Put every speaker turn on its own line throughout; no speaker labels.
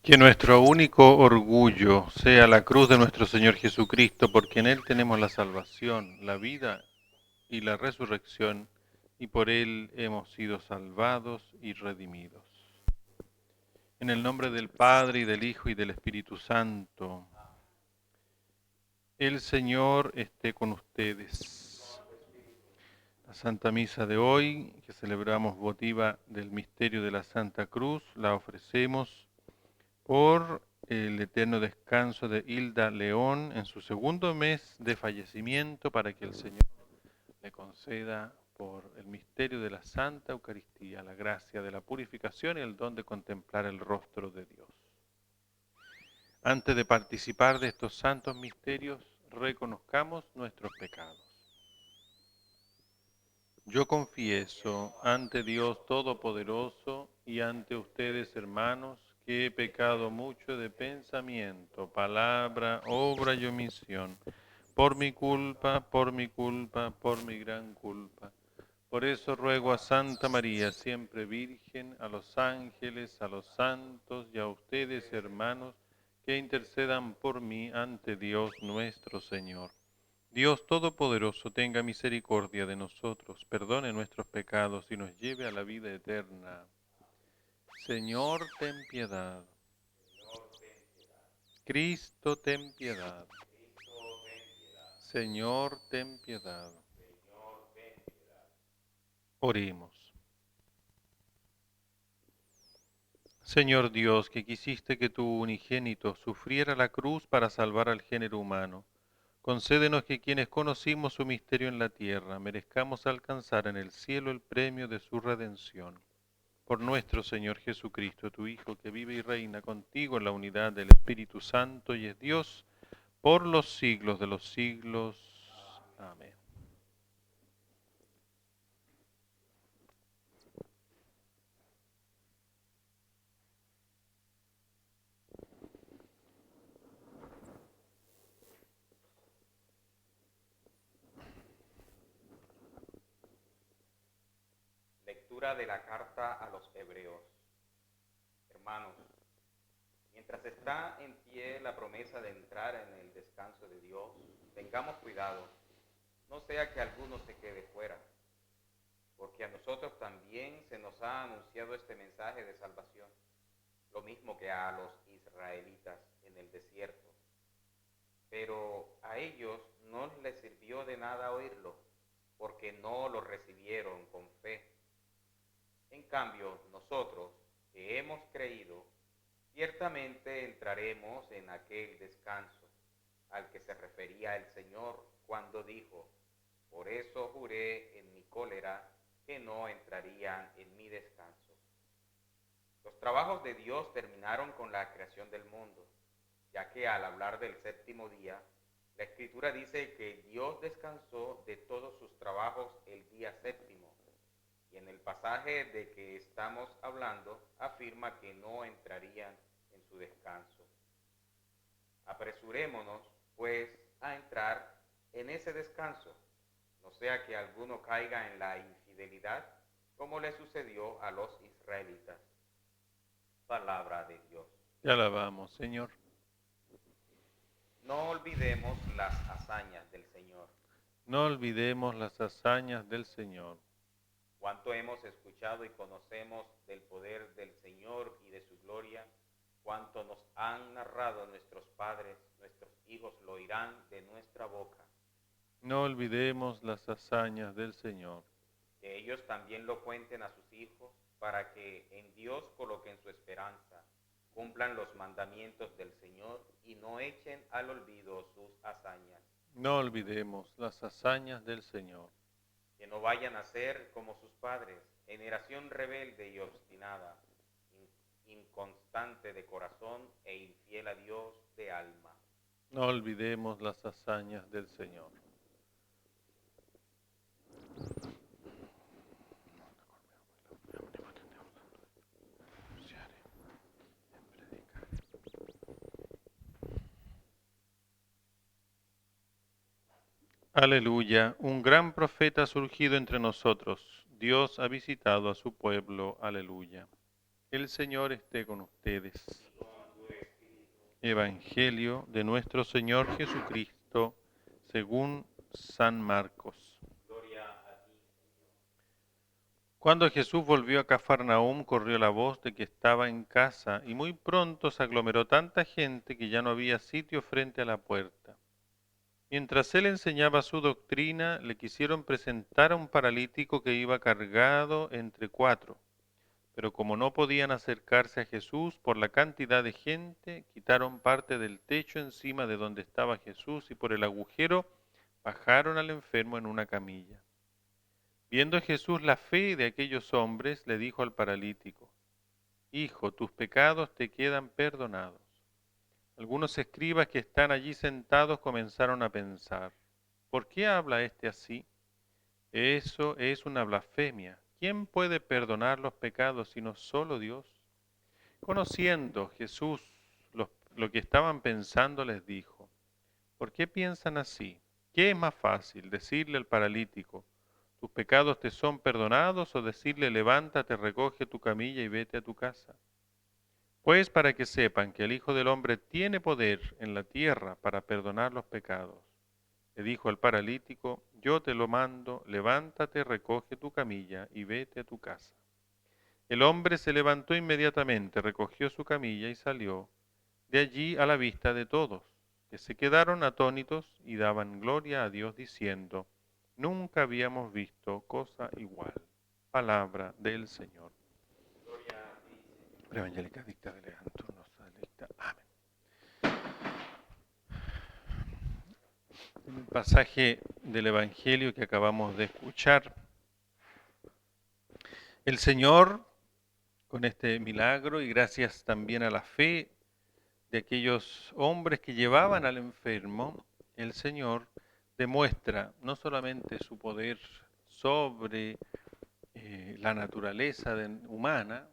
Que nuestro único orgullo sea la cruz de nuestro Señor Jesucristo, porque en Él tenemos la salvación, la vida y la resurrección, y por Él hemos sido salvados y redimidos. En el nombre del Padre, y del Hijo, y del Espíritu Santo, el Señor esté con ustedes. La Santa Misa de hoy, que celebramos votiva del misterio de la Santa Cruz, la ofrecemos por el eterno descanso de Hilda León en su segundo mes de fallecimiento, para que el Señor le conceda por el misterio de la Santa Eucaristía la gracia de la purificación y el don de contemplar el rostro de Dios. Antes de participar de estos santos misterios, reconozcamos nuestros pecados. Yo confieso ante Dios Todopoderoso y ante ustedes, hermanos, que he pecado mucho de pensamiento, palabra, obra y omisión, por mi culpa, por mi culpa, por mi gran culpa. Por eso ruego a Santa María, siempre Virgen, a los ángeles, a los santos y a ustedes, hermanos, que intercedan por mí ante Dios nuestro Señor. Dios Todopoderoso tenga misericordia de nosotros, perdone nuestros pecados y nos lleve a la vida eterna. Señor, ten piedad. Cristo, ten piedad. Señor, ten piedad. Oremos. Señor Dios, que quisiste que tu unigénito sufriera la cruz para salvar al género humano, concédenos que quienes conocimos su misterio en la tierra merezcamos alcanzar en el cielo el premio de su redención. Por nuestro Señor Jesucristo, tu Hijo, que vive y reina contigo en la unidad del Espíritu Santo y es Dios por los siglos de los siglos. Amén.
Lectura de la carta a los Hebreos. Hermanos, mientras está en pie la promesa de entrar en el descanso de Dios, tengamos cuidado, no sea que alguno se quede fuera, porque a nosotros también se nos ha anunciado este mensaje de salvación, lo mismo que a los israelitas en el desierto. Pero a ellos no les sirvió de nada oírlo, porque no lo recibieron con fe. En cambio, nosotros, que hemos creído, ciertamente entraremos en aquel descanso al que se refería el Señor cuando dijo: por eso juré en mi cólera que no entrarían en mi descanso. Los trabajos de Dios terminaron con la creación del mundo, ya que al hablar del séptimo día, la Escritura dice que Dios descansó de todos sus trabajos el día séptimo. Y en el pasaje de que estamos hablando, afirma que no entrarían en su descanso. Apresurémonos, pues, a entrar en ese descanso, no sea que alguno caiga en la infidelidad, como le sucedió a los israelitas. Palabra de Dios.
Te alabamos, Señor.
No olvidemos las hazañas del Señor.
No olvidemos las hazañas del Señor.
Cuánto hemos escuchado y conocemos del poder del Señor y de su gloria, cuánto nos han narrado nuestros padres, nuestros hijos lo oirán de nuestra boca.
No olvidemos las hazañas del Señor.
Que ellos también lo cuenten a sus hijos, para que en Dios coloquen su esperanza, cumplan los mandamientos del Señor y no echen al olvido sus hazañas.
No olvidemos las hazañas del Señor.
Que no vayan a ser como sus padres, generación rebelde y obstinada, inconstante de corazón e infiel a Dios de alma.
No olvidemos las hazañas del Señor. Aleluya, un gran profeta ha surgido entre nosotros. Dios ha visitado a su pueblo. Aleluya. El Señor esté con ustedes. Evangelio de nuestro Señor Jesucristo, según San Marcos.
Gloria a ti, Señor.
Cuando Jesús volvió a Cafarnaúm, corrió la voz de que estaba en casa, y muy pronto se aglomeró tanta gente que ya no había sitio frente a la puerta. Mientras él enseñaba su doctrina, le quisieron presentar a un paralítico que iba cargado entre cuatro. Pero como no podían acercarse a Jesús por la cantidad de gente, quitaron parte del techo encima de donde estaba Jesús y por el agujero bajaron al enfermo en una camilla. Viendo Jesús la fe de aquellos hombres, le dijo al paralítico: Hijo, tus pecados te quedan perdonados. Algunos escribas que están allí sentados comenzaron a pensar: ¿por qué habla este así? Eso es una blasfemia. ¿Quién puede perdonar los pecados sino solo Dios? Conociendo Jesús lo que estaban pensando, les dijo: ¿por qué piensan así? ¿Qué es más fácil, decirle al paralítico: tus pecados te son perdonados, o decirle: levántate, recoge tu camilla y vete a tu casa? Pues para que sepan que el Hijo del Hombre tiene poder en la tierra para perdonar los pecados. Le dijo al paralítico: yo te lo mando, levántate, recoge tu camilla y vete a tu casa. El hombre se levantó inmediatamente, recogió su camilla y salió de allí a la vista de todos, que se quedaron atónitos y daban gloria a Dios diciendo: nunca habíamos visto cosa igual. Palabra del Señor.
Gloria a ti, Señor.
Evangelica dicta delegantur nostra delecta. Amén. En el pasaje del Evangelio que acabamos de escuchar, el Señor, con este milagro y gracias también a la fe de aquellos hombres que llevaban al enfermo, el Señor demuestra no solamente su poder sobre la naturaleza humana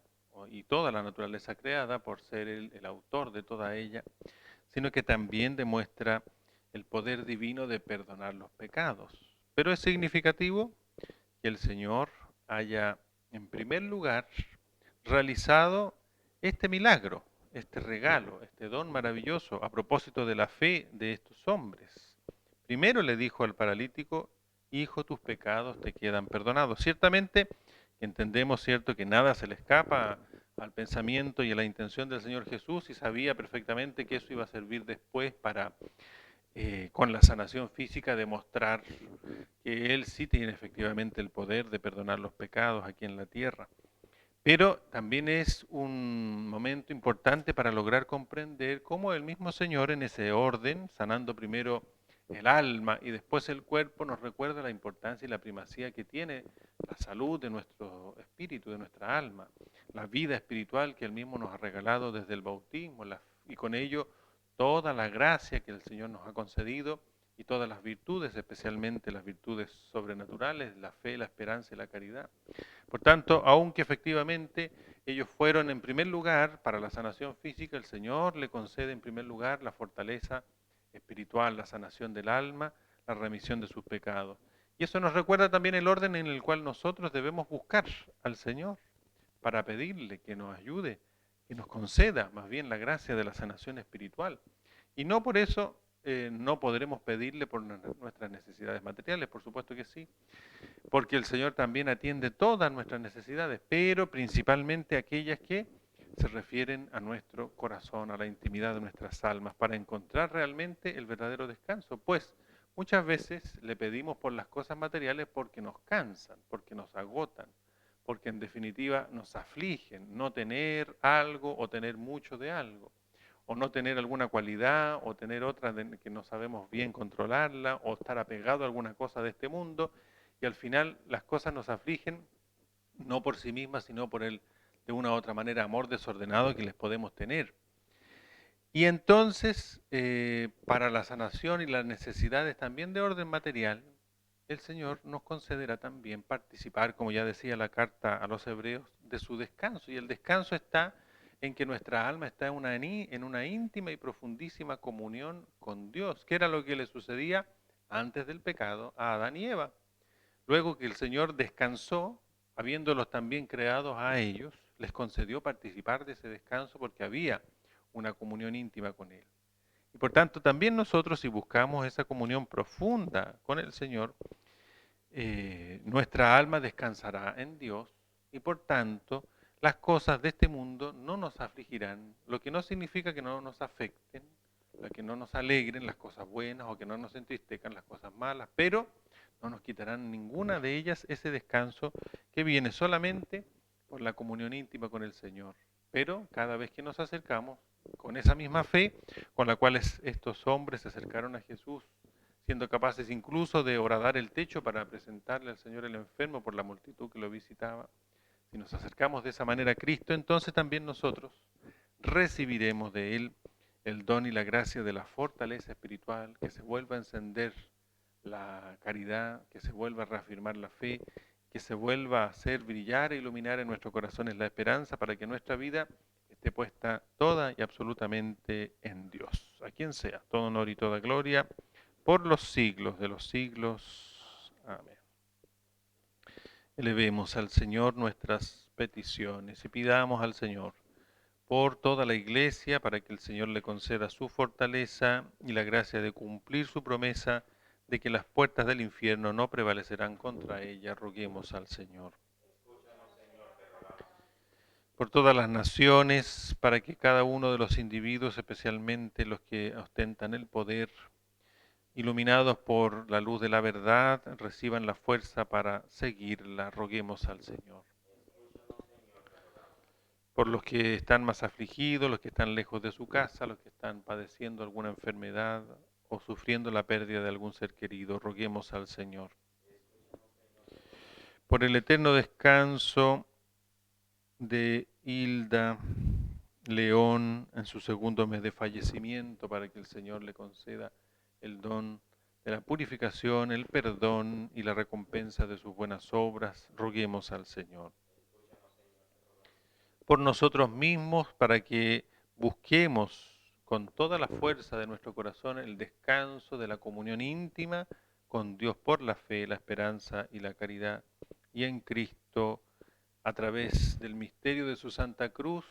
y toda la naturaleza creada por ser el autor de toda ella, sino que también demuestra el poder divino de perdonar los pecados. Pero es significativo que el Señor haya, en primer lugar, realizado este milagro, este regalo, este don maravilloso a propósito de la fe de estos hombres. Primero le dijo al paralítico: hijo, tus pecados te quedan perdonados. Ciertamente entendemos, cierto, que nada se le escapa al pensamiento y a la intención del Señor Jesús, y sabía perfectamente que eso iba a servir después para, con la sanación física, demostrar que Él sí tiene efectivamente el poder de perdonar los pecados aquí en la tierra. Pero también es un momento importante para lograr comprender cómo el mismo Señor, en ese orden, sanando primero el alma y después el cuerpo, nos recuerda la importancia y la primacía que tiene la salud de nuestro espíritu, de nuestra alma, la vida espiritual que Él mismo nos ha regalado desde el bautismo, y con ello toda la gracia que el Señor nos ha concedido y todas las virtudes, especialmente las virtudes sobrenaturales, la fe, la esperanza y la caridad. Por tanto, aunque efectivamente ellos fueron en primer lugar para la sanación física, el Señor le concede en primer lugar la fortaleza espiritual, la sanación del alma, la remisión de sus pecados. Y eso nos recuerda también el orden en el cual nosotros debemos buscar al Señor para pedirle que nos ayude, que nos conceda más bien la gracia de la sanación espiritual. Y no por eso no podremos pedirle por nuestras necesidades materiales, por supuesto que sí, porque el Señor también atiende todas nuestras necesidades, pero principalmente aquellas que se refieren a nuestro corazón, a la intimidad de nuestras almas, para encontrar realmente el verdadero descanso. Pues muchas veces le pedimos por las cosas materiales porque nos cansan, porque nos agotan, porque en definitiva nos afligen no tener algo o tener mucho de algo, o no tener alguna cualidad, o tener otra que no sabemos bien controlarla, o estar apegado a alguna cosa de este mundo, y al final las cosas nos afligen no por sí mismas, sino por el, de una u otra manera, amor desordenado que les podemos tener. Y entonces, para la sanación y las necesidades también de orden material, el Señor nos concederá también participar, como ya decía la carta a los hebreos, de su descanso. Y el descanso está en que nuestra alma está en una íntima y profundísima comunión con Dios, que era lo que le sucedía antes del pecado a Adán y Eva. Luego que el Señor descansó, habiéndolos también creados a ellos, les concedió participar de ese descanso porque había una comunión íntima con Él. Y por tanto, también nosotros, si buscamos esa comunión profunda con el Señor, nuestra alma descansará en Dios y por tanto las cosas de este mundo no nos afligirán, lo que no significa que no nos afecten, lo que no nos alegren las cosas buenas o que no nos entristezcan las cosas malas, pero no nos quitarán ninguna de ellas ese descanso que viene solamente por la comunión íntima con el Señor. Pero cada vez que nos acercamos con esa misma fe con la cual estos hombres se acercaron a Jesús, siendo capaces incluso de horadar el techo para presentarle al Señor el enfermo por la multitud que lo visitaba. Si nos acercamos de esa manera a Cristo, entonces también nosotros recibiremos de Él el don y la gracia de la fortaleza espiritual, que se vuelva a encender la caridad, que se vuelva a reafirmar la fe, que se vuelva a hacer brillar e iluminar en nuestros corazones la esperanza para que nuestra vida esté puesta toda y absolutamente en Dios. A quien sea, todo honor y toda gloria por los siglos de los siglos. Amén. Elevemos al Señor nuestras peticiones y pidamos al Señor por toda la Iglesia para que el Señor le conceda su fortaleza y la gracia de cumplir su promesa de que las puertas del infierno no prevalecerán contra ella. Roguemos al Señor. Por todas las naciones, para que cada uno de los individuos, especialmente los que ostentan el poder, iluminados por la luz de la verdad, reciban la fuerza para seguirla. Roguemos al Señor. Por los que están más afligidos, los que están lejos de su casa, los que están padeciendo alguna enfermedad o sufriendo la pérdida de algún ser querido, roguemos al Señor. Por el eterno descanso de Hilda León en su segundo mes de fallecimiento, para que el Señor le conceda el don de la purificación, el perdón y la recompensa de sus buenas obras, roguemos al Señor. Por nosotros mismos, para que busquemos con toda la fuerza de nuestro corazón el descanso de la comunión íntima con Dios por la fe, la esperanza y la caridad, y en Cristo, a través del misterio de su Santa Cruz,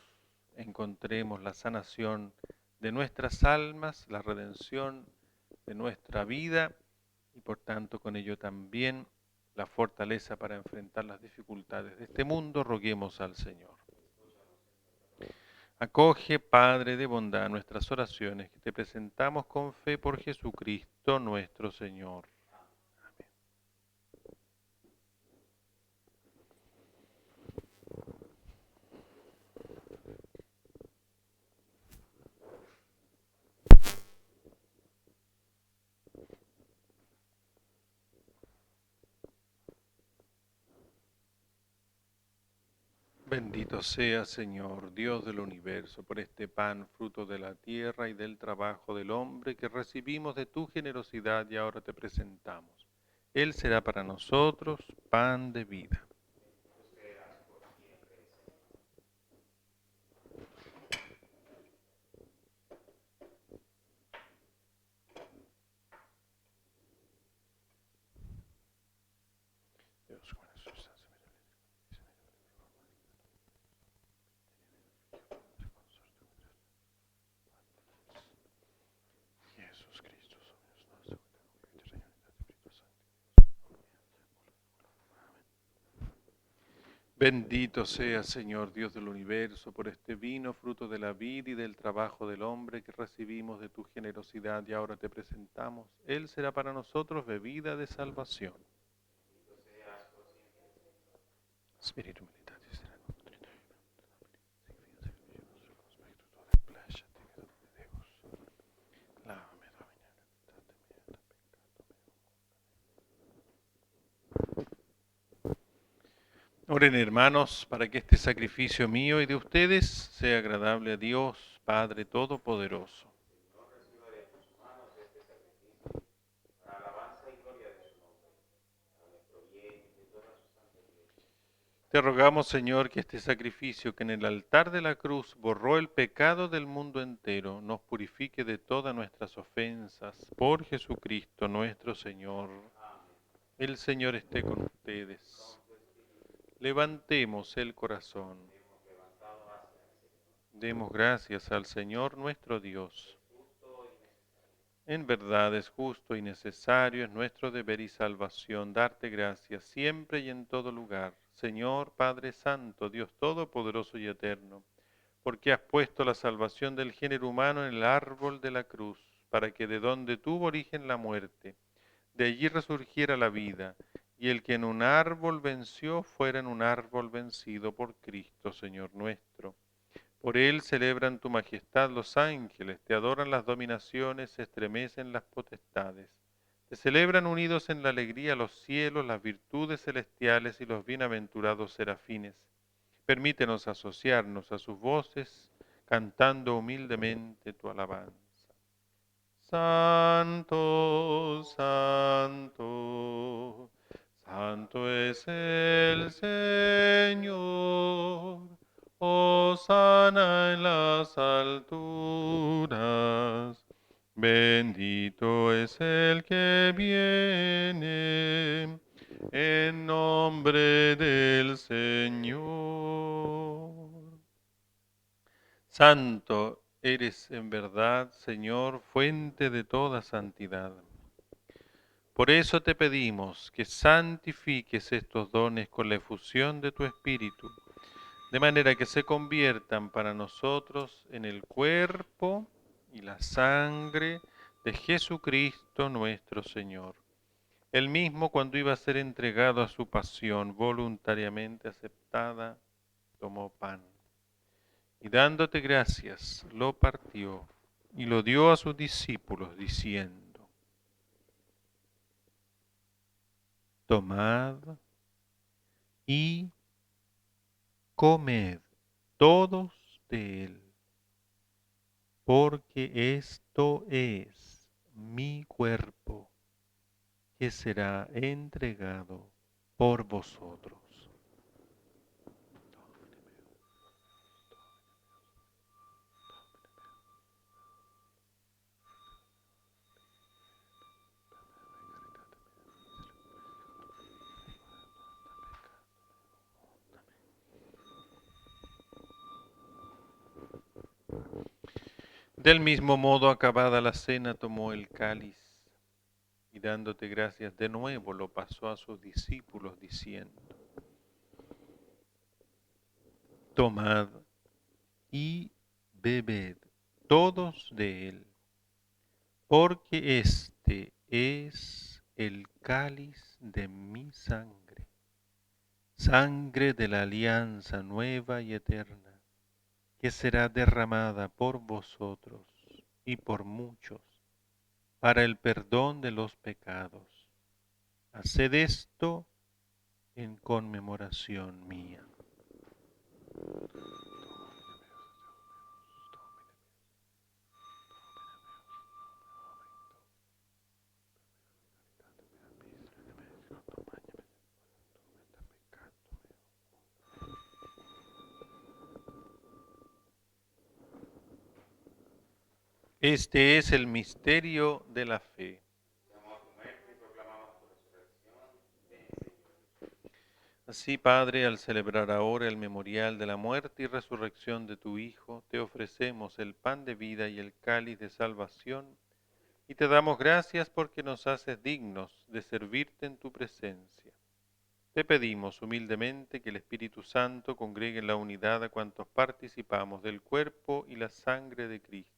encontremos la sanación de nuestras almas, la redención de nuestra vida y por tanto con ello también la fortaleza para enfrentar las dificultades de este mundo. Roguemos al Señor. Acoge, Padre de bondad, nuestras oraciones que te presentamos con fe por Jesucristo nuestro Señor. Amén. Bendito sea, Señor, Dios del universo, por este pan, fruto de la tierra y del trabajo del hombre que recibimos de tu generosidad y ahora te presentamos. Él será para nosotros pan de vida. Dios, con Jesús, Jesús Cristo, bendito sea, Señor, Dios del universo, por este vino, fruto de la vida y del trabajo del hombre que recibimos de tu generosidad y ahora te presentamos. Él será para nosotros bebida de salvación. Espíritu militar, oren, hermanos, para que este sacrificio mío y de ustedes sea agradable a Dios, Padre Todopoderoso. Te rogamos, Señor, que este sacrificio que en el altar de la cruz borró el pecado del mundo entero, nos purifique de todas nuestras ofensas. Por Jesucristo nuestro Señor. El Señor esté con ustedes. Levantemos el corazón. Demos gracias al Señor nuestro Dios. En verdad es justo y necesario, es nuestro deber y salvación darte gracias siempre y en todo lugar, Señor Padre Santo, Dios Todopoderoso y Eterno, porque has puesto la salvación del género humano en el árbol de la cruz, para que de donde tuvo origen la muerte, de allí resurgiera la vida, y el que en un árbol venció fuera en un árbol vencido por Cristo, Señor nuestro. Por él celebran tu majestad los ángeles, te adoran las dominaciones, se estremecen las potestades. Te celebran unidos en la alegría los cielos, las virtudes celestiales y los bienaventurados serafines. Permítenos asociarnos a sus voces, cantando humildemente tu alabanza. Santo, santo, santo es el Señor. Hosana en las alturas. Bendito es el que viene en nombre del Señor. Santo eres en verdad, Señor, fuente de toda santidad. Por eso te pedimos que santifiques estos dones con la efusión de tu Espíritu, de manera que se conviertan para nosotros en el cuerpo y la sangre de Jesucristo nuestro Señor. Él mismo, cuando iba a ser entregado a su pasión voluntariamente aceptada, tomó pan y dándote gracias, lo partió y lo dio a sus discípulos, diciendo: Tomad y comed todos de él, porque esto es mi cuerpo, que será entregado por vosotros. Del mismo modo, acabada la cena, tomó el cáliz y dándote gracias de nuevo, lo pasó a sus discípulos, diciendo: Tomad y bebed todos de él, porque este es el cáliz de mi sangre, sangre de la alianza nueva y eterna, que será derramada por vosotros y por muchos para el perdón de los pecados. Haced esto en conmemoración mía. Este es el misterio de la fe. Así, Padre, al celebrar ahora el memorial de la muerte y resurrección de tu Hijo, te ofrecemos el pan de vida y el cáliz de salvación, y te damos gracias porque nos haces dignos de servirte en tu presencia. Te pedimos humildemente que el Espíritu Santo congregue en la unidad a cuantos participamos del cuerpo y la sangre de Cristo.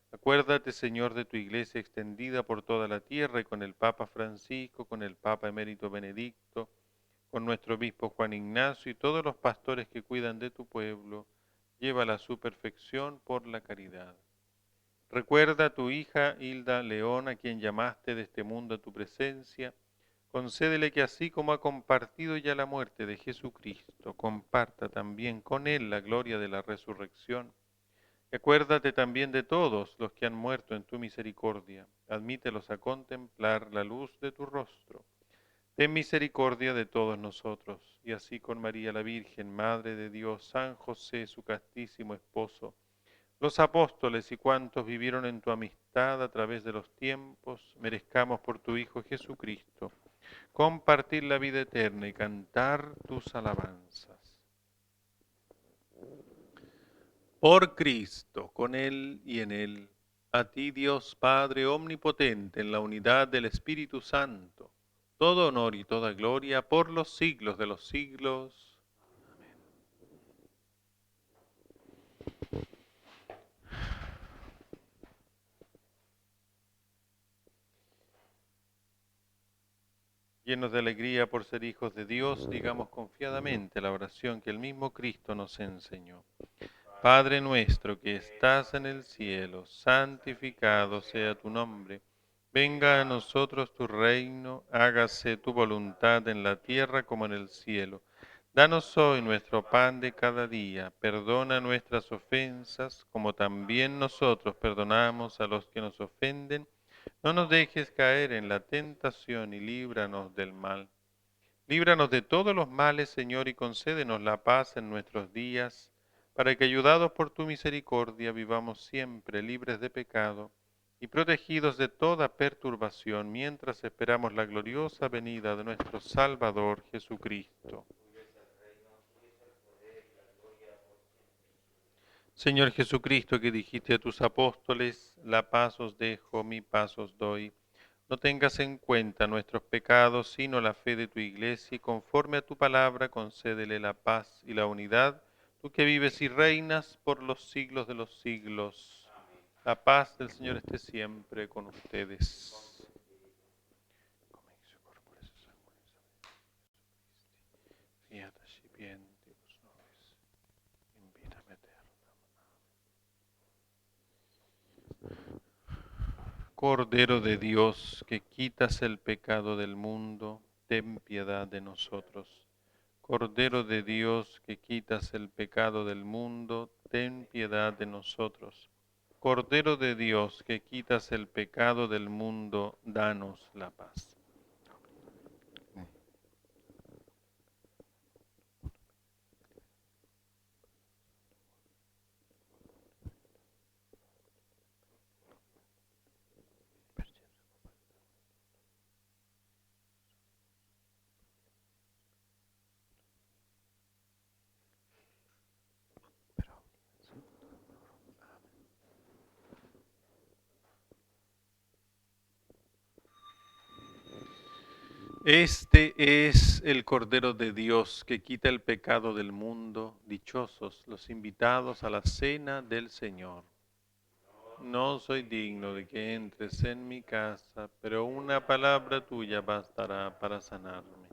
Acuérdate, Señor, de tu iglesia extendida por toda la tierra y con el Papa Francisco, con el Papa Emérito Benedicto, con nuestro obispo Juan Ignacio y todos los pastores que cuidan de tu pueblo, llévala a su perfección por la caridad. Recuerda a tu hija Hilda León, a quien llamaste de este mundo a tu presencia. Concédele que así como ha compartido ya la muerte de Jesucristo, comparta también con él la gloria de la resurrección. Y acuérdate también de todos los que han muerto en tu misericordia. Admítelos a contemplar la luz de tu rostro. Ten misericordia de todos nosotros, y así con María la Virgen, Madre de Dios, San José, su castísimo esposo, los apóstoles y cuantos vivieron en tu amistad a través de los tiempos, merezcamos por tu Hijo Jesucristo compartir la vida eterna y cantar tus alabanzas. Por Cristo, con Él y en Él, a ti Dios Padre Omnipotente, en la unidad del Espíritu Santo, todo honor y toda gloria por los siglos de los siglos. Llenos de alegría por ser hijos de Dios, digamos confiadamente la oración que el mismo Cristo nos enseñó. Padre nuestro que estás en el cielo, santificado sea tu nombre. Venga a nosotros tu reino, hágase tu voluntad en la tierra como en el cielo. Danos hoy nuestro pan de cada día, perdona nuestras ofensas como también nosotros perdonamos a los que nos ofenden. No nos dejes caer en la tentación y líbranos del mal. Líbranos de todos los males, Señor, y concédenos la paz en nuestros días, para que, ayudados por tu misericordia, vivamos siempre libres de pecado y protegidos de toda perturbación, mientras esperamos la gloriosa venida de nuestro Salvador Jesucristo. Señor Jesucristo, que dijiste a tus apóstoles, la paz os dejo, mi paz os doy. No tengas en cuenta nuestros pecados, sino la fe de tu iglesia, y conforme a tu palabra concédele la paz y la unidad, tú que vives y reinas por los siglos de los siglos. La paz del Señor esté siempre con ustedes. Fiat scipientibus nobis, in vitam aeterna. Cordero de Dios, que quitas el pecado del mundo, ten piedad de nosotros. Cordero de Dios, que quitas el pecado del mundo, ten piedad de nosotros. Cordero de Dios, que quitas el pecado del mundo, danos la paz. Este es el Cordero de Dios que quita el pecado del mundo. Dichosos los invitados a la cena del Señor. No soy digno de que entres en mi casa, pero una palabra tuya bastará para sanarme.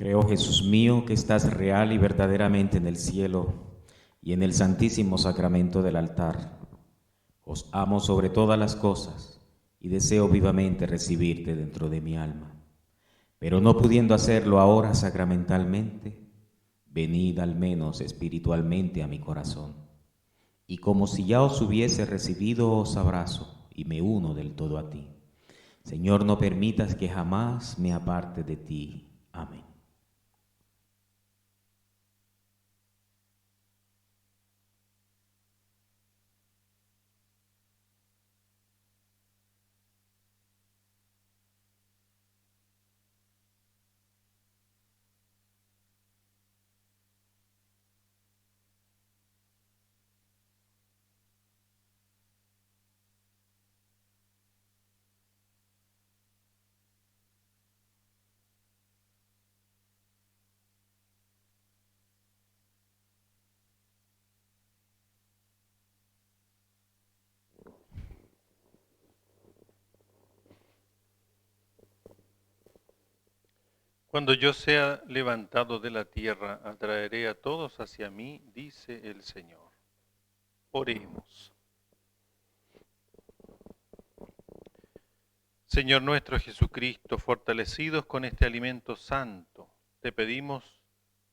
Creo, Jesús mío, que estás real y verdaderamente en el cielo y en el santísimo sacramento del altar. Os amo sobre todas las cosas y deseo vivamente recibirte dentro de mi alma. Pero no pudiendo hacerlo ahora sacramentalmente, venid al menos espiritualmente a mi corazón. Y como si ya os hubiese recibido, os abrazo y me uno del todo a ti. Señor, no permitas que jamás me aparte de ti. Amén.
Cuando yo sea levantado de la tierra, atraeré a todos hacia mí, dice el Señor. Oremos. Señor nuestro Jesucristo, fortalecidos con este alimento santo, te pedimos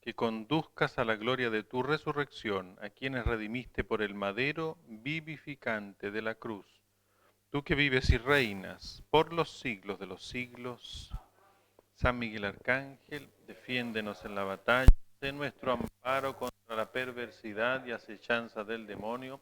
que conduzcas a la gloria de tu resurrección a quienes redimiste por el madero vivificante de la cruz. Tú que vives y reinas por los siglos de los siglos. San Miguel Arcángel, defiéndenos en la batalla, sé nuestro amparo contra la perversidad y acechanza del demonio.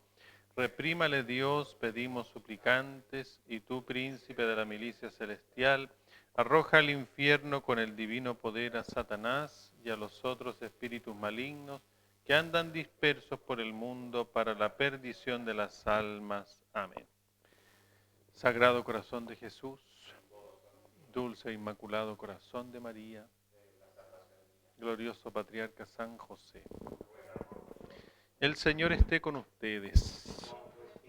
Reprímale Dios, pedimos suplicantes, y tú, príncipe de la milicia celestial, arroja al infierno con el divino poder a Satanás y a los otros espíritus malignos que andan dispersos por el mundo para la perdición de las almas. Amén. Sagrado corazón de Jesús, dulce e inmaculado corazón de María, glorioso patriarca San José. El Señor esté con ustedes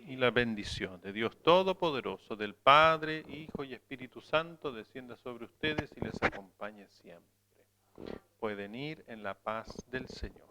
y la bendición de Dios Todopoderoso, del Padre, Hijo y Espíritu Santo, descienda sobre ustedes y les acompañe siempre. Pueden ir en la paz del Señor.